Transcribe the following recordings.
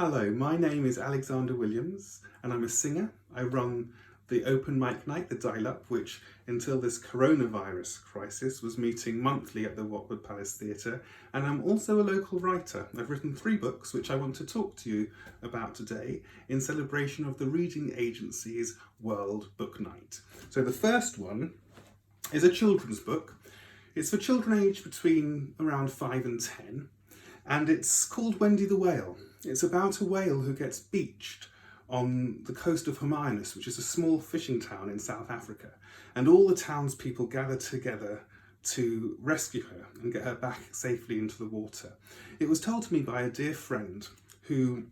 Hello, my name is Alexander Williams and I'm a singer. I run the open mic night, the Dial-Up, which until this coronavirus crisis was meeting monthly at the Watford Palace Theatre, and I'm also a local writer. I've written 3 books which I want to talk to you about today in celebration of the Reading Agency's World Book Night. So the first one is a children's book. It's for children aged between around 5 and 10, and it's called Wendy the Whale. It's about a whale who gets beached on the coast of Hermanus, which is a small fishing town in South Africa, and all the townspeople gather together to rescue her and get her back safely into the water. It was told to me by a dear friend who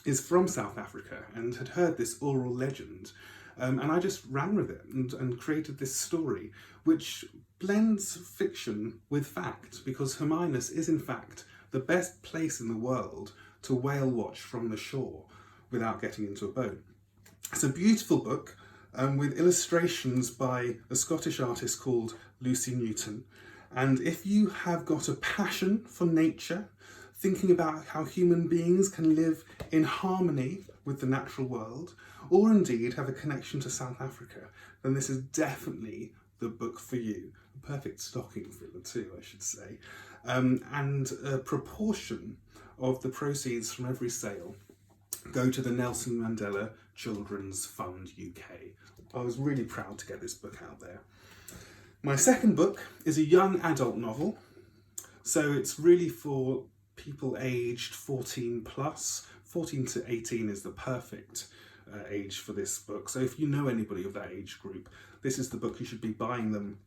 is from South Africa and had heard this oral legend, and I just ran with it and created this story, which blends fiction with fact, because Hermanus is in fact the best place in the world to whale watch from the shore without getting into a boat. It's a beautiful book with illustrations by a Scottish artist called Lucy Newton. And if you have got a passion for nature, thinking about how human beings can live in harmony with the natural world, or indeed have a connection to South Africa, then this is definitely the book for you. A perfect stocking filler too, I should say. And a proportion of the proceeds from every sale go to the Nelson Mandela Children's Fund UK. I was really proud to get this book out there. My second book is a young adult novel, so it's really for people aged 14 plus. 14 to 18 is the perfect age for this book, so if you know anybody of that age group, this is the book you should be buying them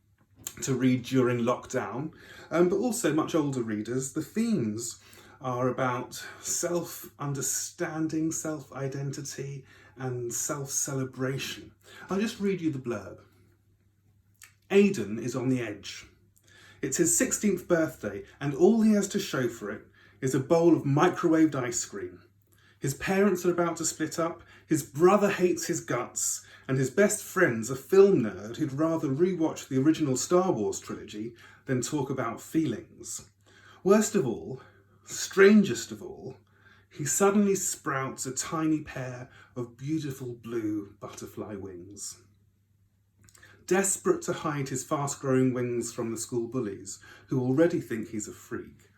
to read during lockdown. But also much older readers, the themes are about self-understanding, self-identity and self-celebration. I'll just read you the blurb. Aidan is on the edge. It's his 16th birthday and all he has to show for it is a bowl of microwaved ice cream. His parents are about to split up, his brother hates his guts, and his best friend's a film nerd who'd rather rewatch the original Star Wars trilogy than talk about feelings. Worst of all, strangest of all, he suddenly sprouts a tiny pair of beautiful blue butterfly wings. Desperate to hide his fast-growing wings from the school bullies, who already think he's a freak,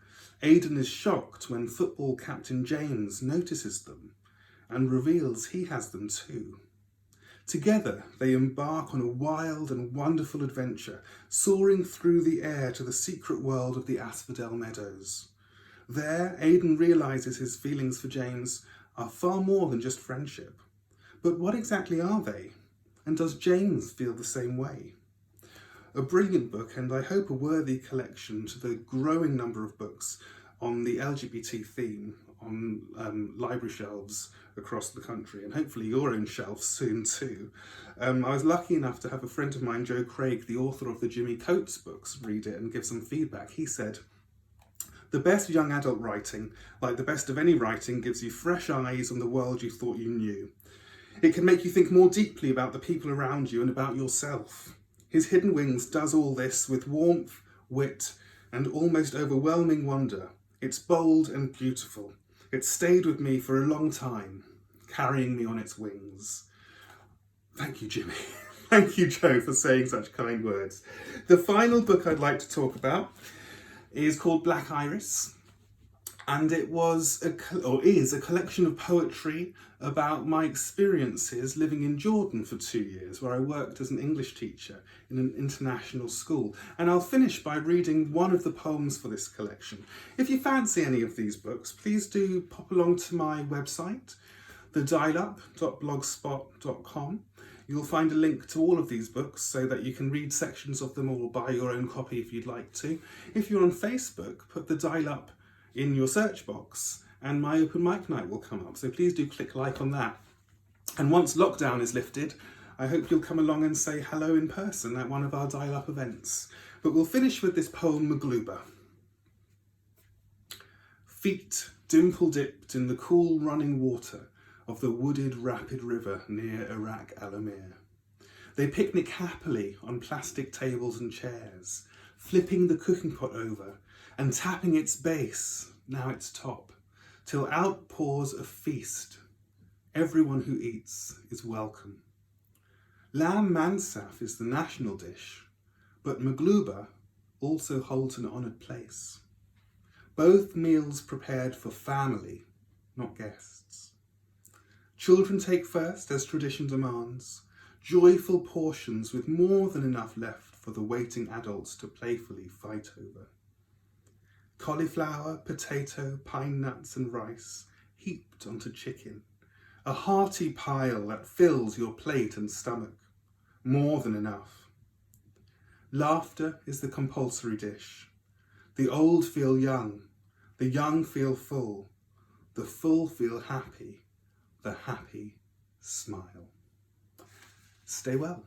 Aidan is shocked when football captain James notices them and reveals he has them too. Together, they embark on a wild and wonderful adventure, soaring through the air to the secret world of the Asphodel Meadows. There, Aidan realises his feelings for James are far more than just friendship. But what exactly are they? And does James feel the same way? A brilliant book, and I hope a worthy collection to the growing number of books on the LGBT theme on library shelves across the country, and hopefully your own shelves soon too. I was lucky enough to have a friend of mine, Joe Craig, the author of the Jimmy Coates books, read it and give some feedback. He said, "The best young adult writing, like the best of any writing, gives you fresh eyes on the world you thought you knew. It can make you think more deeply about the people around you and about yourself. His Hidden Wings does all this with warmth, wit, and almost overwhelming wonder. It's bold and beautiful. It stayed with me for a long time, carrying me on its wings." Thank you, Jimmy. Thank you, Joe, for saying such kind words. The final book I'd like to talk about is called Black Iris, and it is a collection of poetry about my experiences living in Jordan for 2 years, where I worked as an English teacher in an international school. And I'll finish by reading one of the poems for this collection. If you fancy any of these books, please do pop along to my website, thedialup.blogspot.com. You'll find a link to all of these books so that you can read sections of them or buy your own copy if you'd like to. If you're on Facebook, put the Dial-Up in your search box and my open mic night will come up. So please do click like on that. And once lockdown is lifted, I hope you'll come along and say hello in person at one of our Dial-Up events. But we'll finish with this poem, Magluba. Feet dimple-dipped in the cool running water of the wooded rapid river near Iraq Alamir. They picnic happily on plastic tables and chairs, flipping the cooking pot over and tapping its base, now its top, till out pours a feast. Everyone who eats is welcome. Lamb mansaf is the national dish, but magluba also holds an honoured place. Both meals prepared for family, not guests. Children take first, as tradition demands, joyful portions with more than enough left for the waiting adults to playfully fight over. Cauliflower, potato, pine nuts and rice heaped onto chicken. A hearty pile that fills your plate and stomach. More than enough. Laughter is the compulsory dish. The old feel young. The young feel full. The full feel happy. The happy smile. Stay well.